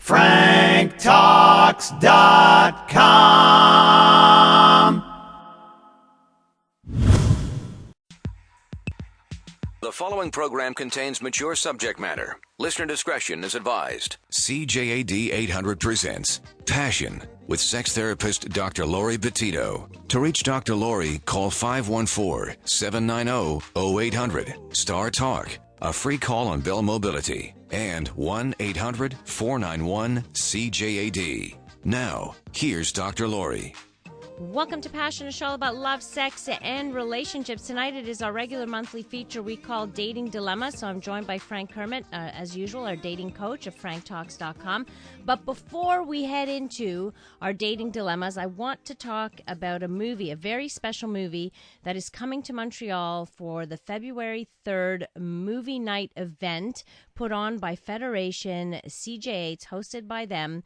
franktalks.com. The following program contains mature subject matter. Listener discretion is advised. CJAD 800 presents Passion with sex therapist Dr. Laurie Betito. To reach Dr. Laurie, call 514-790-0800. Star Talk, a free call on Bell Mobility, and 1-800-491-CJAD. Now, here's Dr. Laurie. Welcome to Passion, a show about love, sex, and relationships. Tonight it is our regular monthly feature we call Dating Dilemma. So I'm joined by Frank Kermit, as usual, our dating coach of franktalks.com. But before we head into our dating dilemmas, I want to talk about a movie, a very special movie that is coming to Montreal for the February 3rd movie night event put on by Federation CJA. It's hosted by them.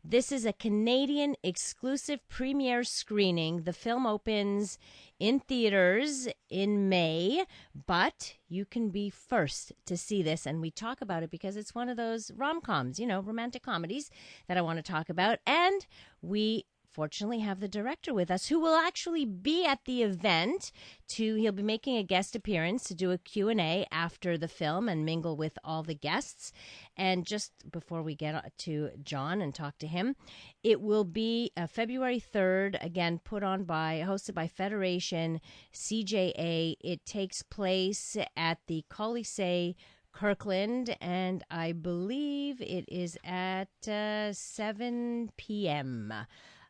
This is a Canadian exclusive premiere screening. The film opens in theaters in May, but you can be first to see this. And we talk about it because it's one of those rom-coms, romantic comedies that I want to talk about. And we fortunately have the director with us who will actually be at the event. He'll be making a guest appearance to do a Q&A after the film and mingle with all the guests. And just before we get to John and talk to him, it will be February 3rd, again, hosted by Federation CJA. It takes place at the Colisée Kirkland, and I believe it is at 7 p.m.,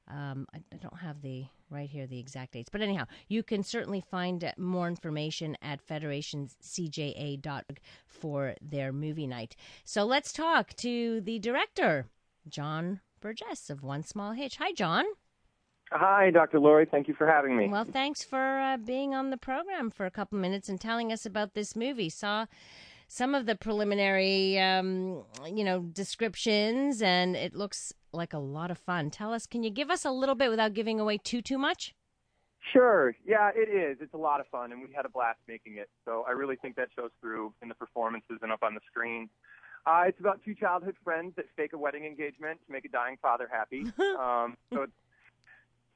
I don't have the exact dates. But anyhow, you can certainly find more information at federationscja.org for their movie night. So let's talk to the director, John Burgess of One Small Hitch. Hi, John. Hi, Dr. Laurie. Thank you for having me. Well, thanks for being on the program for a couple minutes and telling us about this movie. Saw some of the preliminary, descriptions, and it looks like a lot of fun. Can you give us a little bit without giving away too much? Sure. Yeah, it is. It's a lot of fun, and we had a blast making it. So I really think that shows through in the performances and up on the screen. It's about two childhood friends that fake a wedding engagement to make a dying father happy. So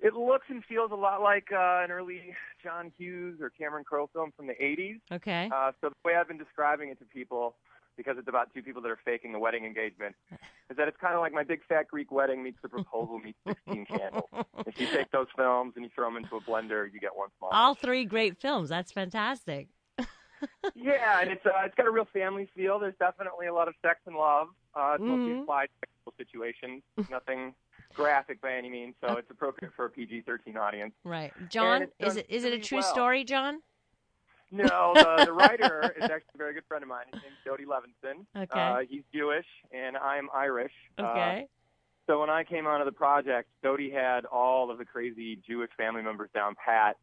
it looks and feels a lot like an early John Hughes or Cameron Crowe film from the 80s. Okay. So the way I've been describing it to people, because it's about two people that are faking a wedding engagement, is that it's kind of like My Big Fat Greek Wedding meets The Proposal meets 16 Candles. If you take those films and you throw them into a blender, you get One Small. All three great films. That's fantastic. Yeah, and it's got a real family feel. There's definitely a lot of sex and love. It's mostly implied sexual situations. Nothing graphic by any means, so it's appropriate for a PG-13 audience. Right. John, is it a true story, John? No, the writer is actually a very good friend of mine. His name's Jody Levinson. Okay. He's Jewish, and I'm Irish. Okay. So when I came onto the project, Jody had all of the crazy Jewish family members down pat.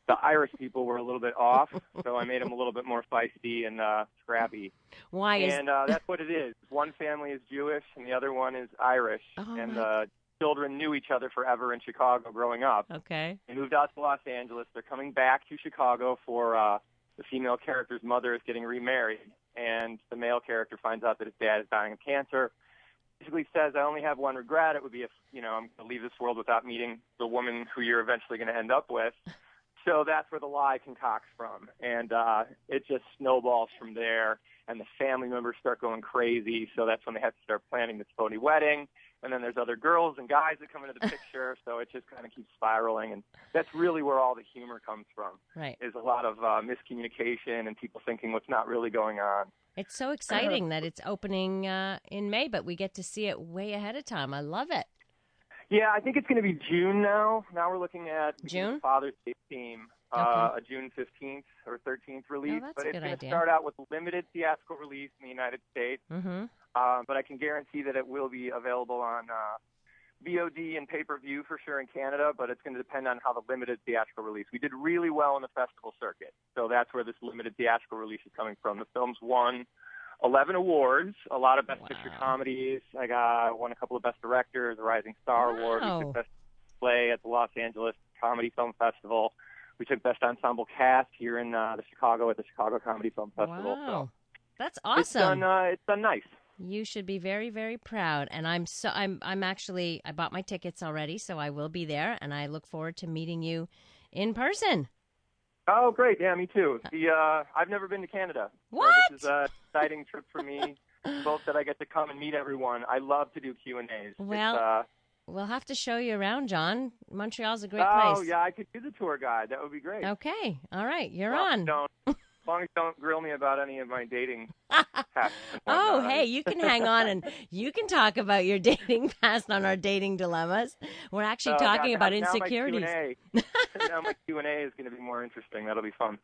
The Irish people were a little bit off, so I made them a little bit more feisty and scrappy. Why is... And that's what it is. One family is Jewish, and the other one is Irish. And the children knew each other forever in Chicago growing up. Okay. They moved out to Los Angeles. They're coming back to Chicago for the female character's mother is getting remarried, and the male character finds out that his dad is dying of cancer. Basically says, I only have one regret. It would be if, I'm going to leave this world without meeting the woman who you're eventually going to end up with. So that's where the lie concocts from. And it just snowballs from there, and the family members start going crazy. So that's when they have to start planning this phony wedding. And then there's other girls and guys that come into the picture, so it just kind of keeps spiraling. And that's really where all the humor comes from, right? Is a lot of miscommunication and people thinking what's not really going on. It's so exciting that it's opening in May, but we get to see it way ahead of time. I love it. Yeah, I think it's going to be June now. Now we're looking at June? Father's Day theme, a June 15th or 13th release. Oh, that's but a it's good going to idea. start out with a limited theatrical release in the United States. Mm-hmm. But I can guarantee that it will be available on VOD and pay-per-view for sure in Canada, but it's going to depend on how the limited theatrical release. We did really well in the festival circuit, so that's where this limited theatrical release is coming from. The film's won 11 awards, a lot of Best Picture comedies. I won a couple of Best Directors, a Rising Star Award. We took Best Play at the Los Angeles Comedy Film Festival. We took Best Ensemble Cast here in Chicago at the Chicago Comedy Film Festival. Wow. So that's awesome. It's done nice. You should be very, very proud. And I'm actually, I bought my tickets already, so I will be there, and I look forward to meeting you in person. Oh, great. Yeah, me too. I've never been to Canada. What? So this is an exciting trip for me, both that I get to come and meet everyone. I love to do Q&As. Well, we'll have to show you around, John. Montreal's a great place. place. Oh, yeah, I could do the tour guide. That would be great. Okay. All right. You're on. As long as you don't grill me about any of my dating past. Oh, hey, you can hang on and you can talk about your dating past on our dating dilemmas. We're actually talking about insecurities. Now my Q&A is going to be more interesting. That'll be fun.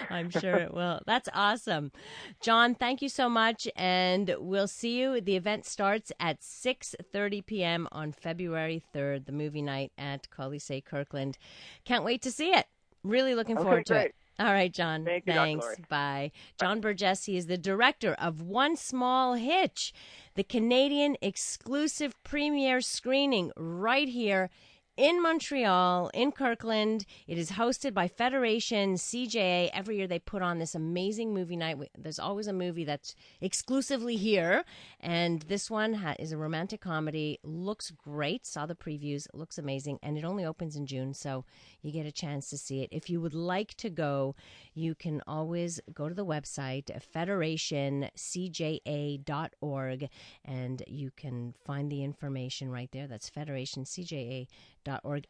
I'm sure it will. That's awesome. John, thank you so much, and we'll see you. The event starts at 6:30 p.m. on February 3rd, the movie night at Colisée Kirkland. Can't wait to see it. Really looking forward to it. All right, John. Thank you, Thanks. Dr. Laurie. Bye. John Burgess, he is the director of One Small Hitch, the Canadian exclusive premiere screening right here in Montreal, in Kirkland. It is hosted by Federation CJA. Every year they put on this amazing movie night. There's always a movie that's exclusively here. And this one is a romantic comedy. Looks great. Saw the previews. Looks amazing. And it only opens in June, so you get a chance to see it. If you would like to go, you can always go to the website, federationcja.org, and you can find the information right there. That's federationcja.org.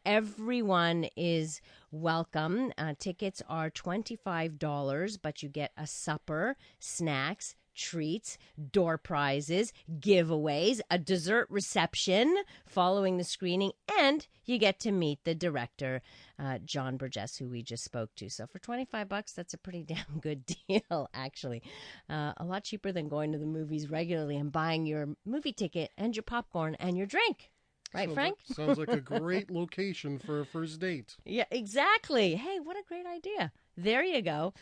Everyone is welcome. Tickets are $25, but you get a supper, snacks, treats, door prizes, giveaways, a dessert reception following the screening, and you get to meet the director, John Burgess, who we just spoke to. So for $25, that's a pretty damn good deal, actually. A lot cheaper than going to the movies regularly and buying your movie ticket and your popcorn and your drink. Right, Frank? Sounds like a great location for a first date. Yeah, exactly. Hey, what a great idea. There you go.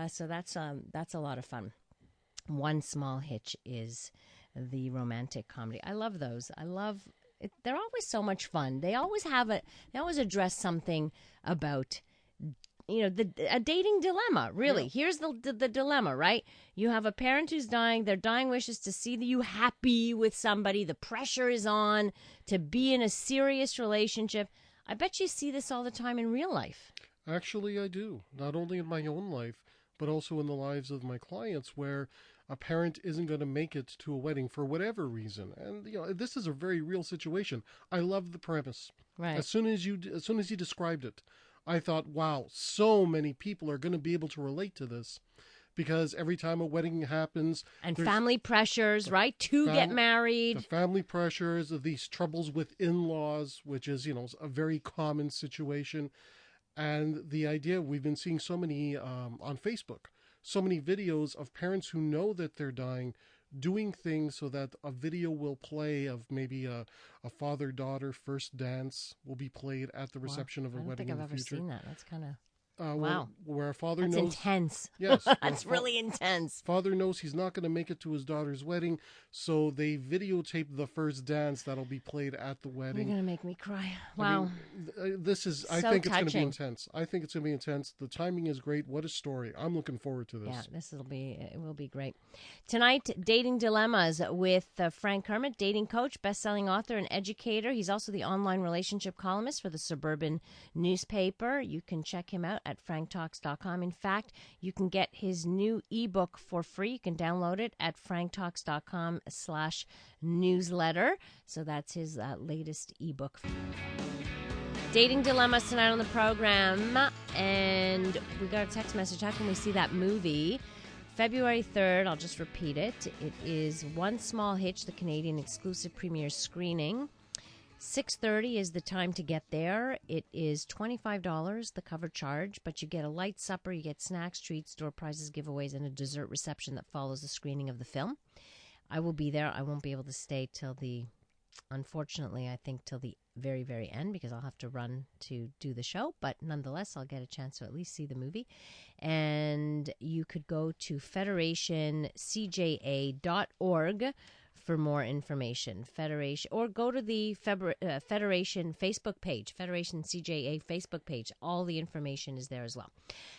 So that's a lot of fun. One Small Hitch is the romantic comedy. I love those. I love it. They're always so much fun. They always address something about, a dating dilemma, really. Yeah. Here's the dilemma, right? You have a parent who's dying. Their dying wish is to see you happy with somebody. The pressure is on to be in a serious relationship. I bet you see this all the time in real life. Actually, I do. Not only in my own life, but also in the lives of my clients, where a parent isn't going to make it to a wedding for whatever reason. And this is a very real situation. I love the premise. Right. As soon as you described it, I thought, wow, so many people are going to be able to relate to this, because every time a wedding happens, and family pressures, right, to get married, the family pressures, these troubles with in-laws, which is a very common situation. And the idea, we've been seeing so many on Facebook, so many videos of parents who know that they're dying, doing things so that a video will play of maybe a father-daughter first dance will be played at the reception of a wedding in the future. I don't think I've ever seen that. That's kind of... Wow. Where a father That's knows... intense. Yes. That's really intense. Father knows he's not going to make it to his daughter's wedding, so they videotape the first dance that'll be played at the wedding. You're going to make me cry. Wow. I think it's going to be intense. I think it's going to be intense. The timing is great. What a story. I'm looking forward to this. Yeah, it will be great. Tonight, Dating Dilemmas with Frank Kermit, dating coach, best-selling author, and educator. He's also the online relationship columnist for the Suburban newspaper. You can check him out at franktalks.com. In fact, you can get his new ebook for free. You can download it at franktalks.com/newsletter. So that's his latest ebook. Dating Dilemmas tonight on the program. And we got a text message. How can we see that movie? February 3rd, I'll just repeat it. It is One Small Hitch, the Canadian exclusive premiere screening. 6:30 is the time to get there. It is $25, the cover charge, but you get a light supper, you get snacks, treats, door prizes, giveaways, and a dessert reception that follows the screening of the film. I will be there. I won't be able to stay till the very, very end, because I'll have to run to do the show. But nonetheless, I'll get a chance to at least see the movie. And you could go to federationcja.org for more information. Federation, or go to the Federation Facebook page, Federation CJA Facebook page. All the information is there as well.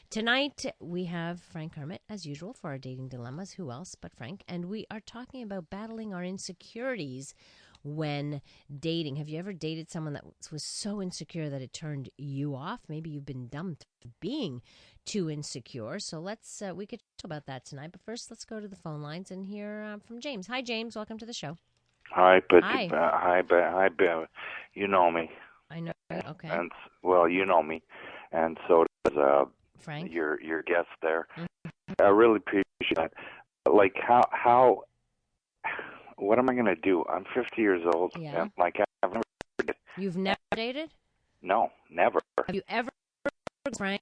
Tonight, we have Frank Hermit, as usual, for our dating dilemmas. Who else but Frank? And we are talking about battling our insecurities when dating. Have you ever dated someone that was so insecure that it turned you off? Maybe you've been dumped for being too insecure. So we could talk about that tonight. But first, let's go to the phone lines and hear from James. Hi, James. Welcome to the show. Hi, Hi. Hi, you know me. I know. Okay. And well, you know me, and so does Frank, your guest there. Mm-hmm. I really appreciate that. Like how what am I going to do? I'm 50 years old. Yeah. And like I've never dated. You've never dated? No, never. Have you ever Frank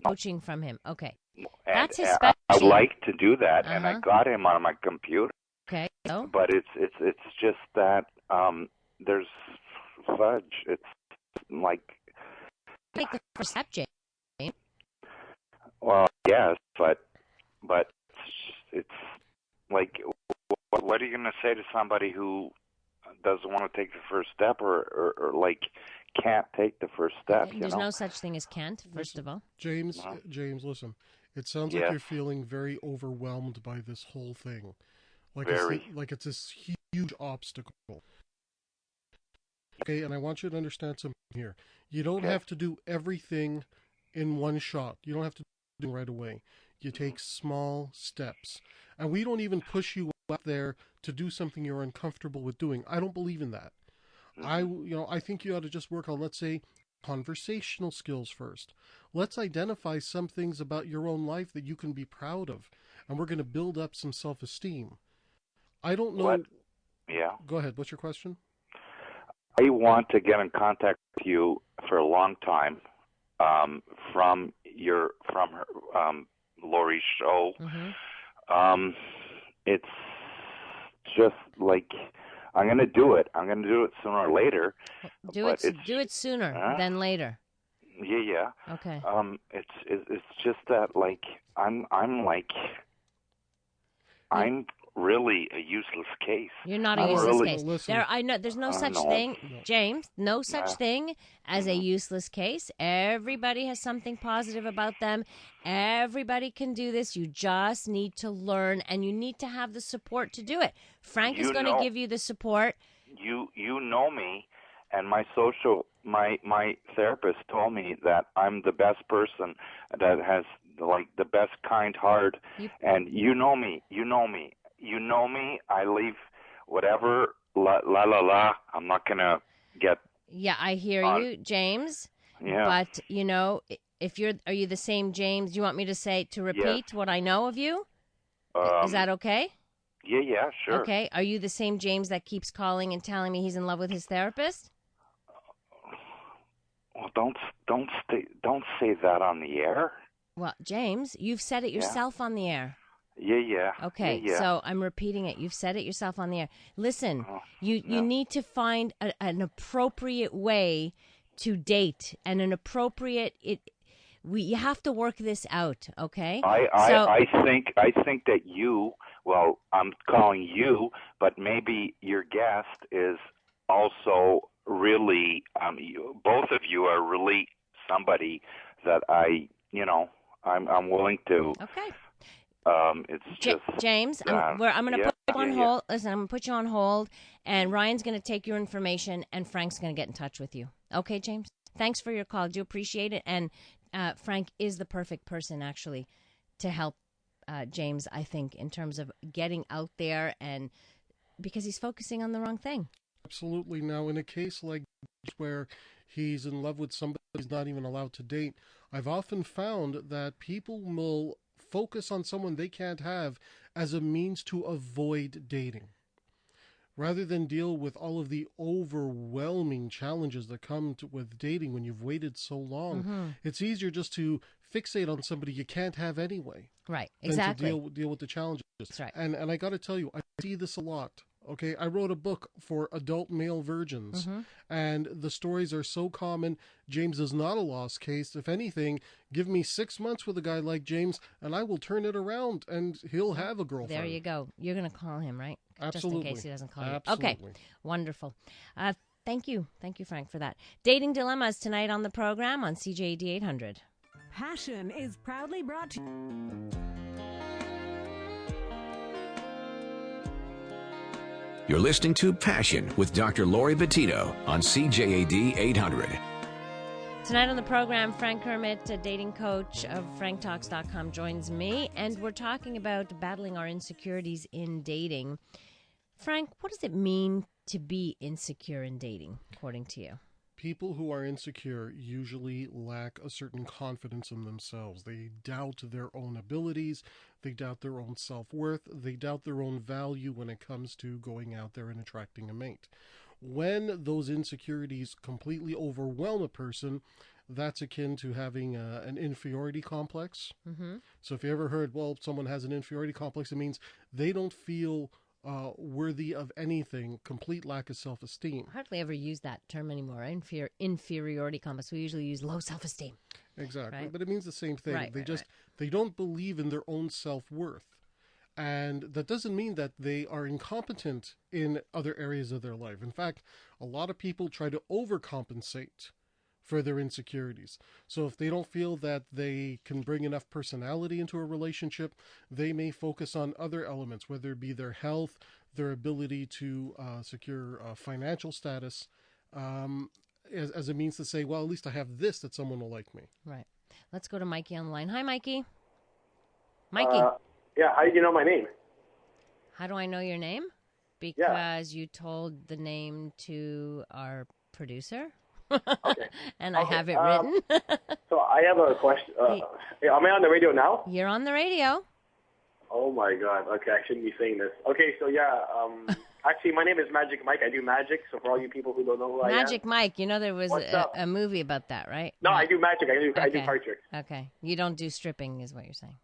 coaching from him? Okay. And, that's his I'd specialty. like to do that, and I Uh-huh. got him on my computer. Okay. So But it's just that there's fudge. It's like, take the first step, James. well, yes, but it's like, what are you going to say to somebody who doesn't want to take the first step, or like can't take the first step? There's no such thing as can't, first of all. James, listen. It sounds like Yes. you're feeling very overwhelmed by this whole thing. Very. Like it's this huge obstacle. Okay, and I want you to understand something here. You don't have to do everything in one shot. You don't have to do it right away. You take small steps. And we don't even push you up there to do something you're uncomfortable with doing. I don't believe in that. I think you ought to just work on, let's say, conversational skills first. Let's identify some things about your own life that you can be proud of. And we're going to build up some self-esteem. I don't know. What? Yeah. Go ahead. What's your question? I want to get in contact with you for a long time, from her Laurie's show. Mm-hmm. It's just like I'm going to do it. I'm going to do it sooner or later. Do it sooner than later. Yeah. Okay. It's just that, like, I'm really a useless case. You're not a I'm useless really- case. Listen. I know there's no such no. thing, No. James. No such thing as a useless case. Everybody has something positive about them. Everybody can do this. You just need to learn, and you need to have the support to do it. Frank is going to give you the support. You know me, and my therapist told me that I'm the best person that has like the best kind heart. And you know me. I leave whatever la. I'm not gonna get. Yeah, I hear you, James. Yeah. But are you the same James? You want me to repeat what I know of you? Is that okay? Yeah, sure. Okay. Are you the same James that keeps calling and telling me he's in love with his therapist? Well, don't say that on the air. Well, James, you've said it yourself on the air. Yeah. Okay, Yeah. so I'm repeating it. You've said it yourself on the air. Listen, you need to find an appropriate way to date and an appropriate you have to work this out, okay? I think that you, well, I'm calling you, but maybe your guest is also really, both of you are really somebody that I'm willing to. Okay. It's just James, I'm going to put you on hold. Yeah. Listen, I'm going to put you on hold, and Ryan's going to take your information, and Frank's going to get in touch with you. Okay, James? Thanks for your call. Do appreciate it. And Frank is the perfect person, actually, to help James, I think, in terms of getting out there, and because he's focusing on the wrong thing. Absolutely. Now, in a case like this where he's in love with somebody he's not even allowed to date, I've often found that people will focus on someone they can't have as a means to avoid dating, rather than deal with all of the overwhelming challenges that come with dating when you've waited so long. Mm-hmm. It's easier just to fixate on somebody you can't have anyway. Right, Than exactly. to deal with the challenges. That's right. And I got to tell you, I see this a lot. Okay, I wrote a book for adult male virgins, and the stories are so common. James is not a lost case. If anything, give me 6 months with a guy like James, and I will turn it around, and he'll have a girlfriend. There you go. You're going to call him, right? Absolutely. Just in case he doesn't call Absolutely. you. Okay, wonderful. Thank you, Frank, for that. Dating Dilemmas tonight on the program on CJAD 800. Passion is proudly brought to you. You're listening to Passion with Dr. Laurie Betito on CJAD 800. Tonight on the program, Frank Kermit, a dating coach of franktalks.com, joins me, and we're talking about battling our insecurities in dating. Frank, what does it mean to be insecure in dating, according to you? People who are insecure usually lack a certain confidence in themselves. They doubt their own abilities. They doubt their own self-worth. They doubt their own value when it comes to going out there and attracting a mate. When those insecurities completely overwhelm a person, that's akin to having an inferiority complex. So if you ever heard, well, someone has an inferiority complex, it means they don't feel worthy of anything, complete lack of self-esteem. I hardly ever use that term anymore, inferiority complex. We usually use low self-esteem. Exactly, right? But it means the same thing. Right, they don't believe in their own self-worth. And that doesn't mean that they are incompetent in other areas of their life. In fact, a lot of people try to overcompensate for their insecurities. So if they don't feel that they can bring enough personality into a relationship, they may focus on other elements, whether it be their health, their ability to secure financial status, as a means to say, well, at least I have this that someone will like me. Right. Let's go to Mikey on the line. Hi, Mikey. Mikey. Yeah, how do you know my name? How do I know your name? Because you told the name to our producer. Okay. And I have it written. So I have a question. Am I on the radio now? You're on the radio. Oh, my God. Okay, I shouldn't be saying this. Okay, so yeah, actually, my name is Magic Mike. I do magic, so for all you people who don't know who I am. Magic Mike. You know there was What's up? a movie about that, right? No, I do magic. I do Okay. card tricks. Okay. You don't do stripping is what you're saying.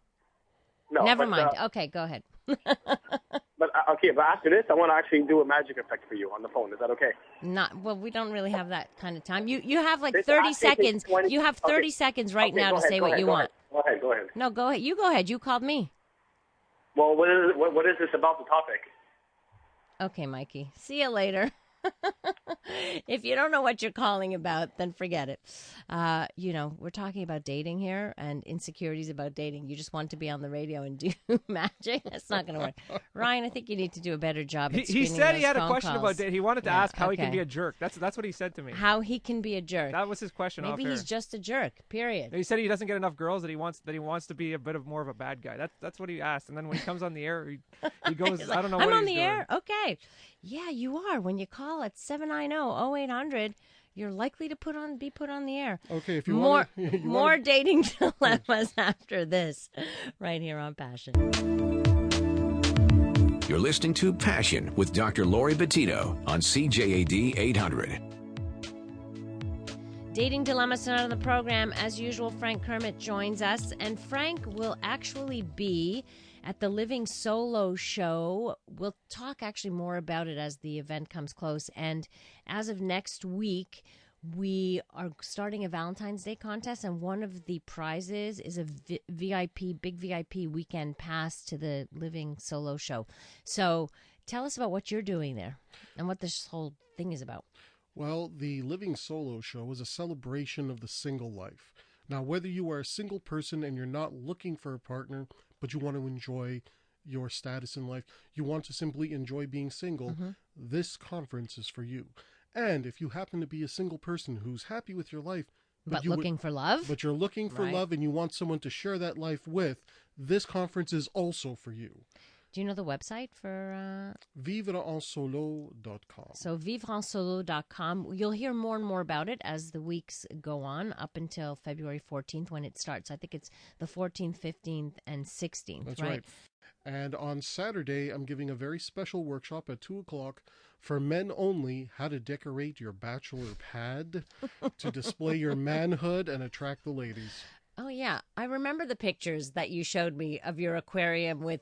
No, Never but, mind. Okay, go ahead. But after this, I want to actually do a magic effect for you on the phone. Is that okay? Well, we don't really have that kind of time. You have like This 30 actually takes seconds. 20 You have 30 okay. seconds right Okay, now go to ahead, say go what ahead, you go want. ahead. Go ahead. No, go ahead. You go ahead. You called me. Well, what is this about the topic? Okay, Mikey. See you later. If you don't know what you're calling about, then forget it. We're talking about dating here and insecurities about dating. You just want to be on the radio and do magic? That's not going to work. Ryan, I think you need to do a better job at He said he had a question calls. about dating. He wanted to ask how he can okay. be a jerk. That's what he said to me. How he can be a jerk. That was his question. Maybe off he's air. just a jerk, period. He said he doesn't get enough girls, that he wants to be a bit of more of a bad guy. That's what he asked. And then when he comes on the air, he goes, He's like, I don't know I'm what on he's the doing. air? Okay. Yeah, you are. When you call at 790-0800, you're likely to be put on the air. Okay, if you more want more dating dilemmas after this, right here on Passion. You're listening to Passion with Dr. Laurie Betito on CJAD 800. Dating dilemmas tonight on the program. As usual, Frank Kermit joins us, and Frank will actually be at the Living Solo show. We'll talk actually more about it as the event comes close. And as of next week, we are starting a Valentine's Day contest, and one of the prizes is a big VIP weekend pass to the Living Solo show. So tell us about what you're doing there and what this whole thing is about. Well, the Living Solo show is a celebration of the single life. Now, whether you are a single person and you're not looking for a partner, but you want to enjoy your status in life, you want to simply enjoy being single, this conference is for you. And if you happen to be a single person who's happy with your life, But looking for love? But you're looking for Right. love and you want someone to share that life with, this conference is also for you. Do you know the website for... VivreEnSolo.com. So VivreEnSolo.com. You'll hear more and more about it as the weeks go on up until February 14th when it starts. I think it's the 14th, 15th, and 16th, That's right. And on Saturday, I'm giving a very special workshop at 2 o'clock for men only, how to decorate your bachelor pad to display your manhood and attract the ladies. Oh, yeah. I remember the pictures that you showed me of your aquarium with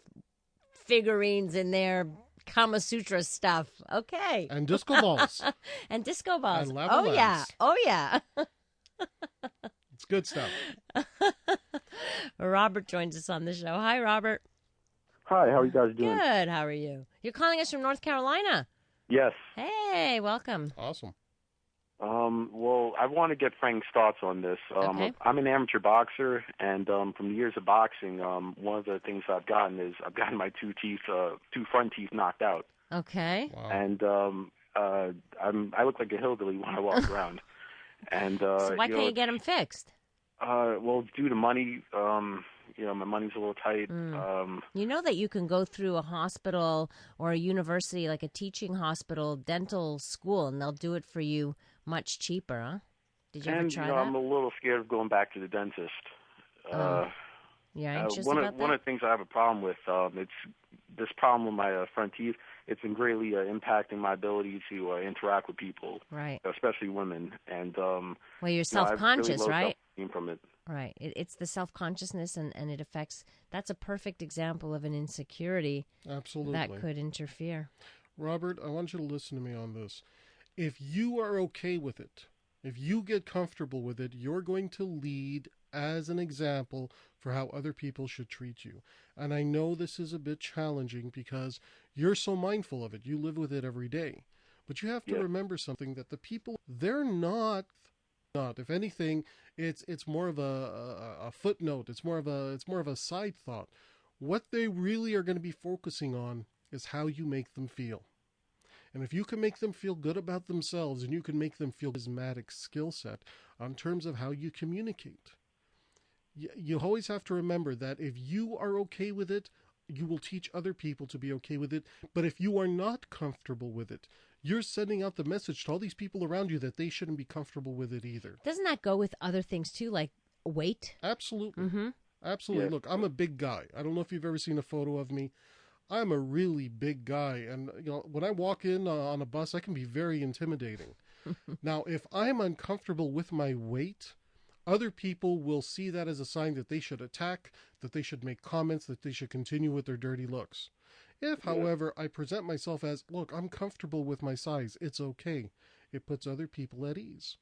figurines in there Kama Sutra stuff. Okay. And disco balls. And disco balls. And lava lamps. Oh, yeah. It's good stuff. Robert joins us on the show. Hi, Robert. Hi, how are you guys doing? Good. How are you? You're calling us from North Carolina. Yes. Hey, welcome. Awesome. Well, I want to get Frank's thoughts on this. Okay. I'm an amateur boxer, and from the years of boxing, one of the things I've gotten my two front teeth knocked out. Okay. Wow. And I look like a hillbilly when I walk around. And so why can't you get them fixed? Well, due to money, my money's a little tight. You know that you can go through a hospital or a university, like a teaching hospital, dental school, and they'll do it for you much cheaper, huh? Did you ever try that? I'm a little scared of going back to the dentist. You're anxious one about that? One of the things I have a problem with, it's this problem with my front teeth. It's been greatly impacting my ability to interact with people, right? Especially women. And well, you're self-conscious, really right? From it. Right. It's the self-consciousness, and it affects. That's a perfect example of an insecurity. Absolutely. That could interfere. Robert, I want you to listen to me on this. If you are okay with it, if you get comfortable with it, you're going to lead as an example for how other people should treat you. And I know this is a bit challenging because you're so mindful of it. You live with it every day. But you have to remember something, that the people, they're not. If anything, it's more of a footnote. It's more of a side thought. What they really are going to be focusing on is how you make them feel. And if you can make them feel good about themselves, and you can make them feel charismatic skill set on terms of how you communicate, you always have to remember that if you are okay with it, you will teach other people to be okay with it. But if you are not comfortable with it, you're sending out the message to all these people around you that they shouldn't be comfortable with it either. Doesn't that go with other things too, like weight? Absolutely. Mm-hmm. Absolutely. Yeah. Look, I'm a big guy. I don't know if you've ever seen a photo of me. I'm a really big guy. And, when I walk in on a bus, I can be very intimidating. Now, if I'm uncomfortable with my weight, other people will see that as a sign that they should attack, that they should make comments, that they should continue with their dirty looks. If, however, I present myself as, look, I'm comfortable with my size, it's okay, it puts other people at ease.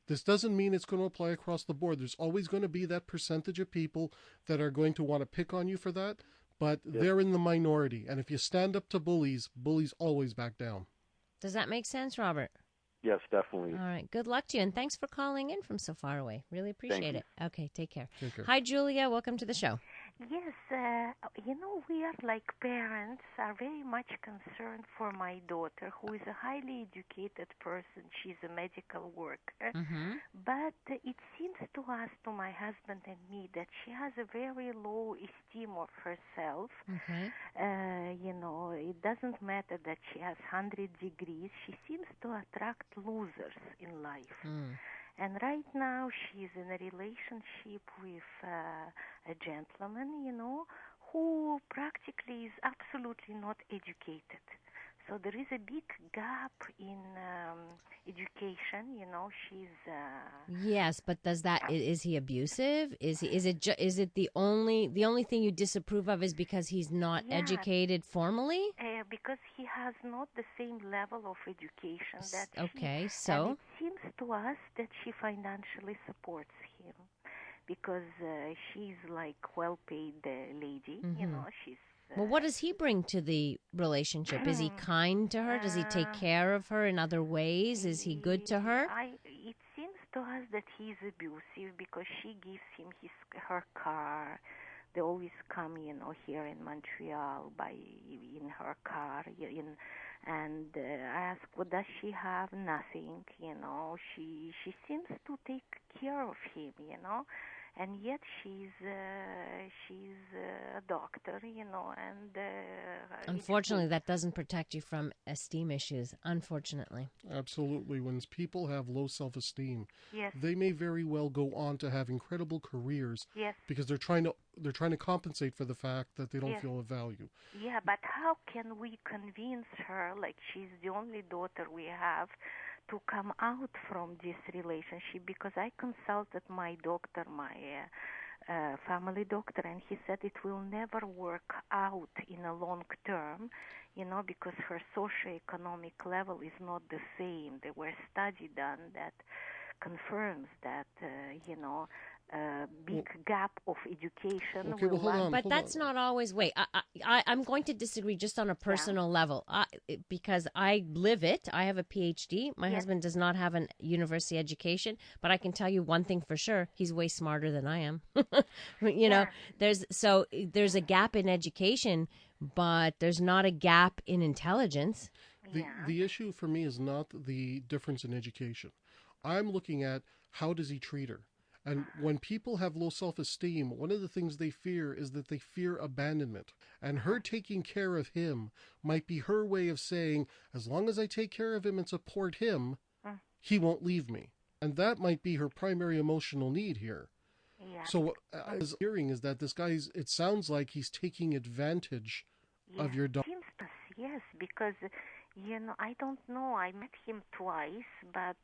This doesn't mean it's going to apply across the board. There's always going to be that percentage of people that are going to want to pick on you for that, but they're in the minority. And if you stand up to bullies, bullies always back down. Does that make sense, Robert? Yes, definitely. All right. Good luck to you, and thanks for calling in from so far away. Really appreciate it. Okay, take care. Take care. Hi, Julia. Welcome to the show. Yes, we are like parents are very much concerned for my daughter, who is a highly educated person. She's a medical worker. Mm-hmm. But it seems to us, to my husband and me, that she has a very low esteem of herself. Okay. It doesn't matter that she has 100 degrees. She seems to attract losers in life. And right now she's in a relationship with a gentleman, who practically is absolutely not educated. So there is a big gap in education. She's yes, but is he abusive? Is it the only thing you disapprove of is because he's not educated formally? Because he has not the same level of education that okay, she, so and it seems to us that she financially supports him because she's like well-paid lady. She's. Well, what does he bring to the relationship? Is he kind to her? Does he take care of her in other ways? Is he good to her? It seems to us that he's abusive because she gives him her car. They always come, here in Montreal in her car. And I ask, what does she have? Nothing. She seems to take care of him. And yet she's a doctor, and unfortunately, that doesn't protect you from esteem issues. Unfortunately, absolutely. When people have low self-esteem, yes, they may very well go on to have incredible careers. Yes, because they're trying to compensate for the fact that they don't feel of value. Yeah, but how can we convince her, like she's the only daughter we have, to come out from this relationship? Because I consulted my doctor, my family doctor, and he said it will never work out in a long term, because her socioeconomic level is not the same. There were study done that confirms that, big gap of education. Okay, well, hold on. But that's not always. Wait, I'm going to disagree just on a personal level, because I live it. I have a PhD. My husband does not have a university education, but I can tell you one thing for sure: he's way smarter than I am. There's a gap in education, but there's not a gap in intelligence. The issue for me is not the difference in education. I'm looking at how does he treat her. And when people have low self-esteem, one of the things they fear is that they fear abandonment. And her taking care of him might be her way of saying, as long as I take care of him and support him, he won't leave me. And that might be her primary emotional need here. Yeah. So what I was hearing is that this guy's, it sounds like he's taking advantage of your daughter. Yes, because, I don't know. I met him twice, but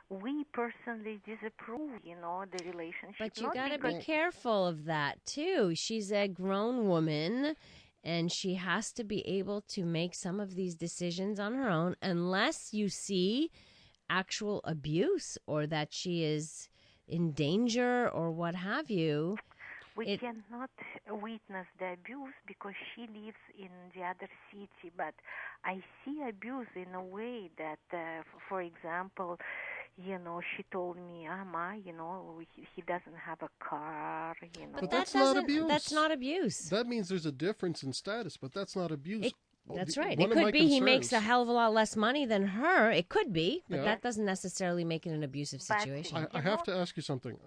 we personally disapprove, the relationship. But you got to be careful of that, too. She's a grown woman, and she has to be able to make some of these decisions on her own unless you see actual abuse or that she is in danger or what have you. We cannot witness the abuse because she lives in the other city, but I see abuse in a way that, for example, she told me, Ma, he doesn't have a car, But that's not abuse. That's not abuse. That means there's a difference in status, but that's not abuse. That's right. It could be he makes a hell of a lot less money than her. It could be, but that doesn't necessarily make it an abusive situation. I have to ask you something.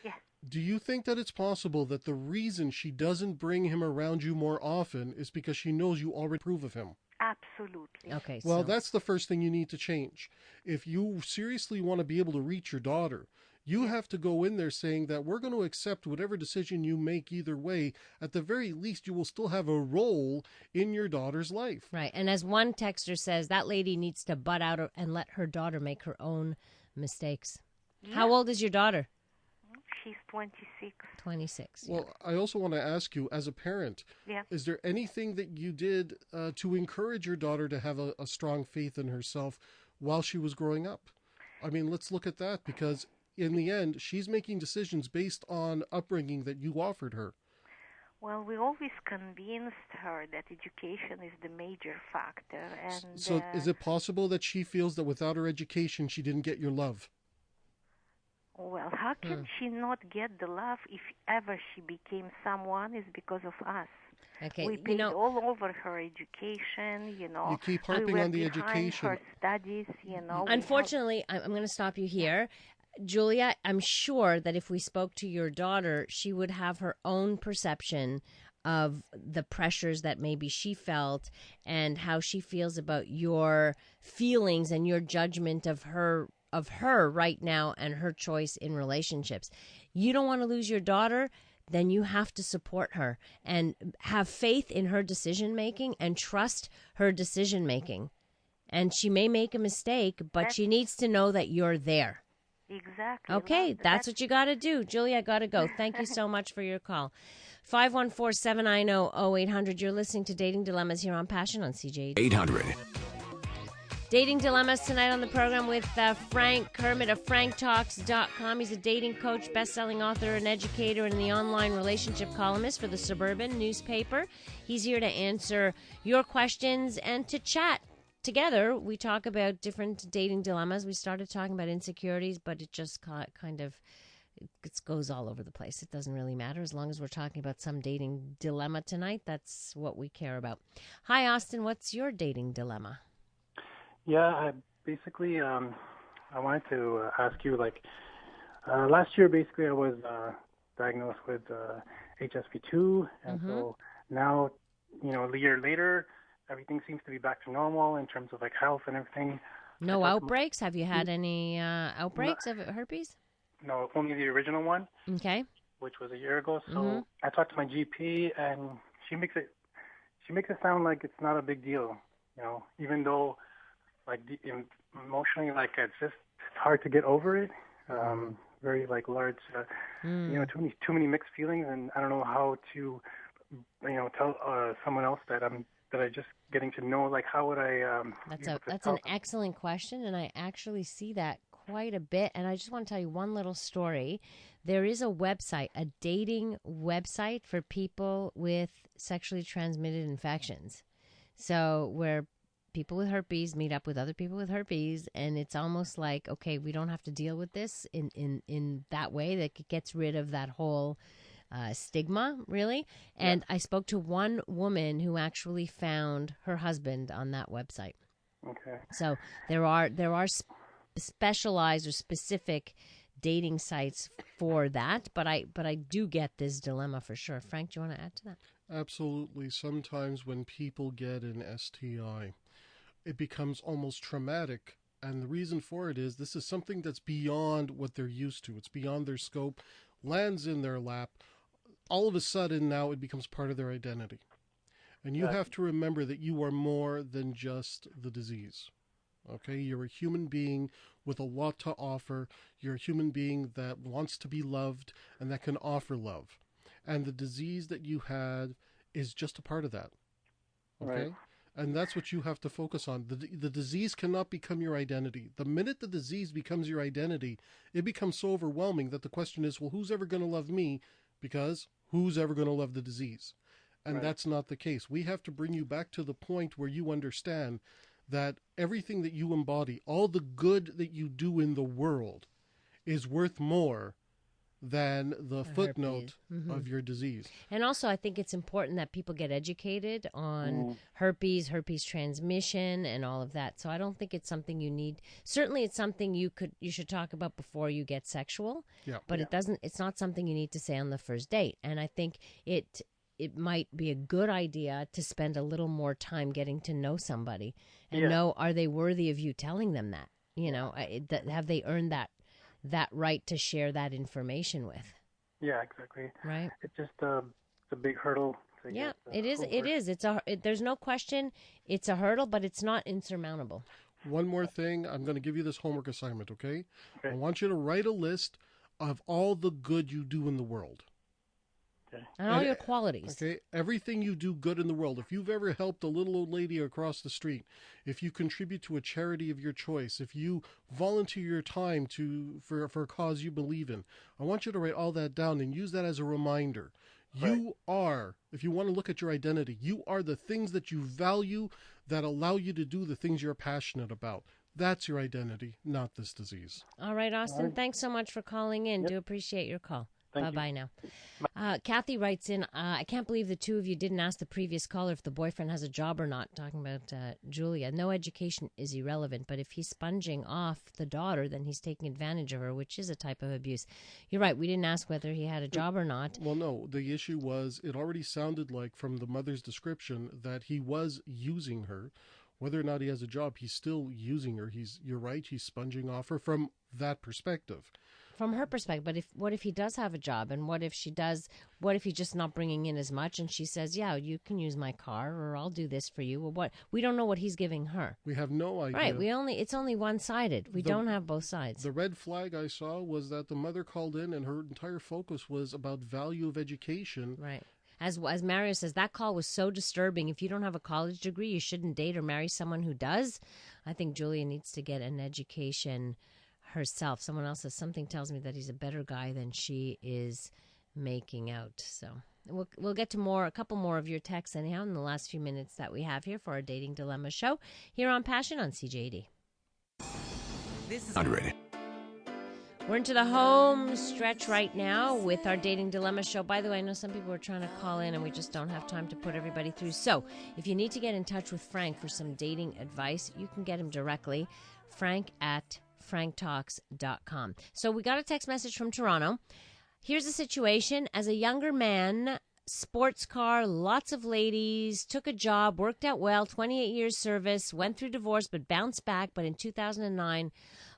Yeah. Do you think that it's possible that the reason she doesn't bring him around you more often is because she knows you already approve of him? Absolutely. Okay. Well, that's the first thing you need to change. If you seriously want to be able to reach your daughter, you have to go in there saying that we're going to accept whatever decision you make either way. At the very least, you will still have a role in your daughter's life. Right. And as one texter says, that lady needs to butt out and let her daughter make her own mistakes. Yeah. How old is your daughter? She's 26. 26. Well, I also want to ask you, as a parent, is there anything that you did to encourage your daughter to have a strong faith in herself while she was growing up? I mean, let's look at that, because in the end, she's making decisions based on upbringing that you offered her. Well, we always convinced her that education is the major factor. And so is it possible that she feels that without her education, she didn't get your love? Well, how can she not get the love if ever she became someone is because of us? Okay, we paid all over her education, You keep harping on the education. Her studies, Unfortunately, I'm going to stop you here. Julia, I'm sure that if we spoke to your daughter, she would have her own perception of the pressures that maybe she felt and how she feels about your feelings and your judgment of her right now and her choice in relationships. You don't want to lose your daughter, then you have to support her and have faith in her decision making and trust her decision making. And she may make a mistake, but she needs to know that you're there. Exactly. Okay, that's what you got to do. Julia, I got to go. Thank you so much for your call. 514-790-0800. You're listening to Dating Dilemmas here on Passion on CJ 800. Dating Dilemmas tonight on the program with Frank Kermit of franktalks.com. He's a dating coach, best-selling author, and educator, and the online relationship columnist for the Suburban newspaper. He's here to answer your questions and to chat. Together, we talk about different dating dilemmas. We started talking about insecurities, but it just kind of it goes all over the place. It doesn't really matter. As long as we're talking about some dating dilemma tonight, that's what we care about. Hi, Austin. What's your dating dilemma? Yeah, basically, I wanted to ask you, last year, basically, I was diagnosed with HSV2, and so now, a year later, everything seems to be back to normal in terms of health and everything. No outbreaks? Have you had any outbreaks of herpes? No, only the original one. Okay. Which was a year ago. So I talked to my GP, and she makes it sound like it's not a big deal. Even though emotionally, it's hard to get over it. very like large, too many mixed feelings, and I don't know how to, tell someone else that I just getting to know. Like, how would I? That's an excellent question, and I actually see that quite a bit. And I just want to tell you one little story. There is a website, a dating website for people with sexually transmitted infections. So where people with herpes meet up with other people with herpes, and it's almost like, okay, we don't have to deal with this in that way. That it gets rid of that whole stigma, really. And I spoke to one woman who actually found her husband on that website. Okay. So there are specialized or specific dating sites for that, but I do get this dilemma for sure. Frank, do you want to add to that? Absolutely. Sometimes when people get an STI, it becomes almost traumatic. And the reason for it is this is something that's beyond what they're used to. It's beyond their scope, lands in their lap. All of a sudden now it becomes part of their identity. And you have to remember that you are more than just the disease. Okay, you're a human being with a lot to offer. You're a human being that wants to be loved and that can offer love. And the disease that you had is just a part of that. Okay? Right. And that's what you have to focus on. The disease cannot become your identity. The minute the disease becomes your identity, it becomes so overwhelming that the question is, well, who's ever going to love me? Because who's ever going to love the disease? And that's not the case. We have to bring you back to the point where you understand that everything that you embody, all the good that you do in the world, is worth more than the footnote of your disease. And also, I think it's important that people get educated on herpes transmission, and all of that. So I don't think it's something you need. Certainly, it's something you should talk about before you get sexual. Yeah. But it's not something you need to say on the first date. And I think it might be a good idea to spend a little more time getting to know somebody and know, are they worthy of you telling them that? Have they earned that right to share that information with? Yeah, exactly. Right. It's just it's a big hurdle. It is. Over. It is. There's no question. It's a hurdle, but it's not insurmountable. One more thing. I'm going to give you this homework assignment, okay? I want you to write a list of all the good you do in the world. And all your qualities. Okay, everything you do good in the world. If you've ever helped a little old lady across the street, if you contribute to a charity of your choice, if you volunteer your time for a cause you believe in, I want you to write all that down and use that as a reminder. You are, if you want to look at your identity, you are the things that you value that allow you to do the things you're passionate about. That's your identity, not this disease. All right, Austin, thanks so much for calling in. Do appreciate your call. Bye-bye now. Kathy writes in, I can't believe the two of you didn't ask the previous caller if the boyfriend has a job or not, talking about Julia. No education is irrelevant, but if he's sponging off the daughter, then he's taking advantage of her, which is a type of abuse. You're right, we didn't ask whether he had a job or not. Well, no, the issue was it already sounded like from the mother's description that he was using her. Whether or not he has a job, he's still using her. You're right, he's sponging off her from that perspective. From her perspective, but what if he does have a job, and what if he's just not bringing in as much, and she says, yeah, you can use my car, or I'll do this for you. Well, we don't know what he's giving her. We have no idea. Right, it's only one-sided. We don't have both sides. The red flag I saw was that the mother called in, and her entire focus was about value of education. Right. As Mario says, that call was so disturbing. If you don't have a college degree, you shouldn't date or marry someone who does. I think Julia needs to get an education herself. Someone else says, something tells me that he's a better guy than she is making out. So we'll get to a couple more of your texts anyhow in the last few minutes that we have here for our Dating Dilemma show here on Passion on CJAD. This is underrated. We're into the home stretch right now with our Dating Dilemma show. By the way, I know some people are trying to call in and we just don't have time to put everybody through. So if you need to get in touch with Frank for some dating advice, you can get him directly. Frank@franktalks.com. So we got a text message from Toronto. Here's the situation. As a younger man, sports car, lots of ladies, took a job, worked out well, 28 years service, went through divorce but bounced back. But in 2009,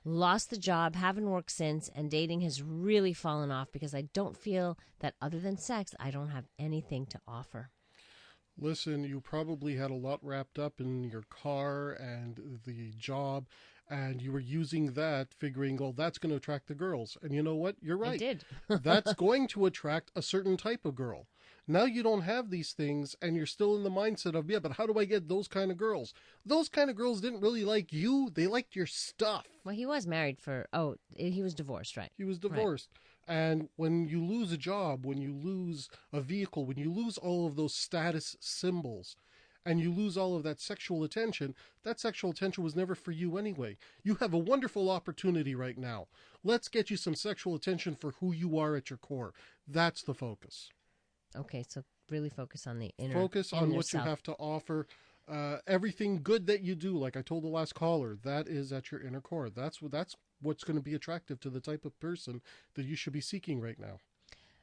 lost the job, haven't worked since, and dating has really fallen off because I don't feel that other than sex, I don't have anything to offer. Listen, you probably had a lot wrapped up in your car and the job, and you were using that figuring, oh, that's going to attract the girls. And you know what? You're right. It did. That's going to attract a certain type of girl. Now you don't have these things, and you're still in the mindset of, yeah, but how do I get those kind of girls? Those kind of girls didn't really like you. They liked your stuff. Well, he was married he was divorced, right? He was divorced. Right. And when you lose a job, when you lose a vehicle, when you lose all of those status symbols, and you lose all of that sexual attention was never for you anyway. You have a wonderful opportunity right now. Let's get you some sexual attention for who you are at your core. That's the focus. Okay, so really focus on the inner. Focus on what you have to offer. Everything good that you do, like I told the last caller, that is at your inner core. That's what's going to be attractive to the type of person that you should be seeking right now.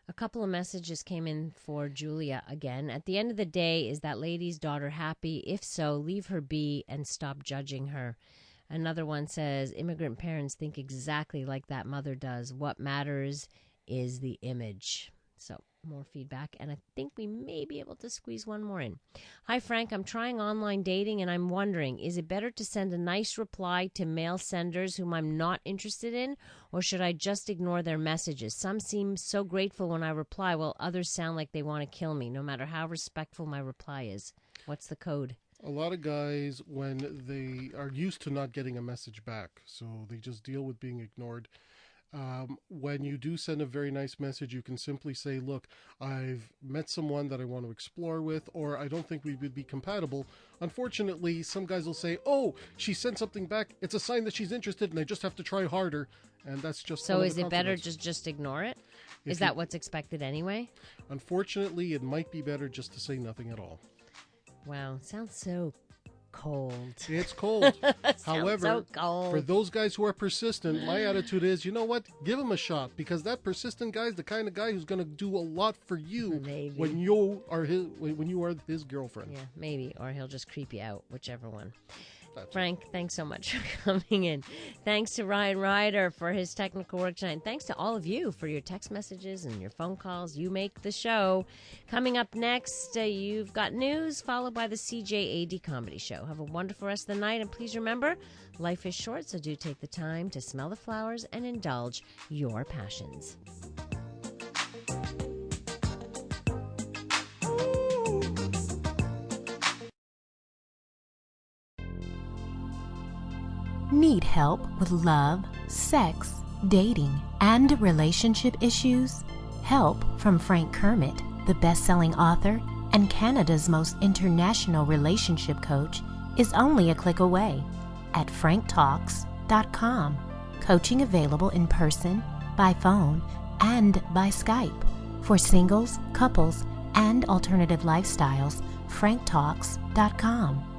A couple of messages came in for Julia again. At the end of the day, is that lady's daughter happy? If so, leave her be and stop judging her. Another one says, immigrant parents think exactly like that mother does. What matters is the image. So more feedback, and I think we may be able to squeeze one more in. Hi, Frank. I'm trying online dating, and I'm wondering, is it better to send a nice reply to male senders whom I'm not interested in, or should I just ignore their messages? Some seem so grateful when I reply, while others sound like they want to kill me, no matter how respectful my reply is. What's the code? A lot of guys, when they are used to not getting a message back, so they just deal with being ignored. When you do send a very nice message, you can simply say, look, I've met someone that I want to explore with, or I don't think we would be compatible. Unfortunately, some guys will say, oh, she sent something back. It's a sign that she's interested, and I just have to try harder. And that's just so is it better just ignore it? Is that what's expected anyway? Unfortunately, it might be better just to say nothing at all. Wow, sounds so cold. It's cold. However, so cold. For those guys who are persistent, my attitude is, you know what? Give him a shot, because that persistent guy is the kind of guy who's going to do a lot for you when you are his girlfriend. Yeah, maybe, or he'll just creep you out, whichever one. Frank, thanks so much for coming in. Thanks to Ryan Ryder for his technical work tonight. And thanks to all of you for your text messages and your phone calls. You make the show. Coming up next, you've got news, followed by the CJAD Comedy Show. Have a wonderful rest of the night. And please remember, life is short, so do take the time to smell the flowers and indulge your passions. Need help with love, sex, dating, and relationship issues? Help from Frank Kermit, the best-selling author and Canada's most international relationship coach, is only a click away at franktalks.com. Coaching available in person, by phone, and by Skype. For singles, couples, and alternative lifestyles, franktalks.com.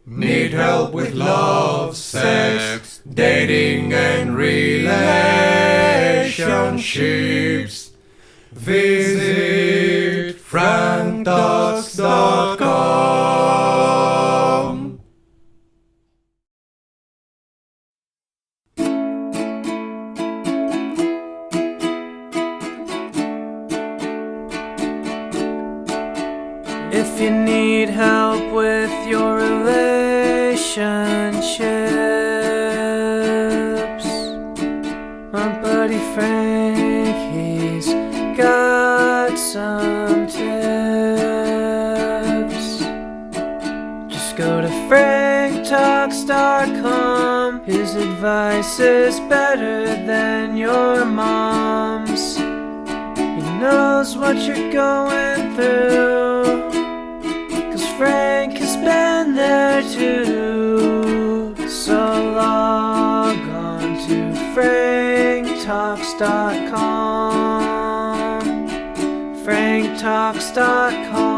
Need help with love, sex, dating and relationships? Visit franktalks.com. If you need help with your relationships, my buddy Frank, he's got some tips. Just go to franktalks.com. His advice is better than your mom's. He knows what you're going through, 'cause Frank has been there too. So log on to franktalks.com. franktalks.com.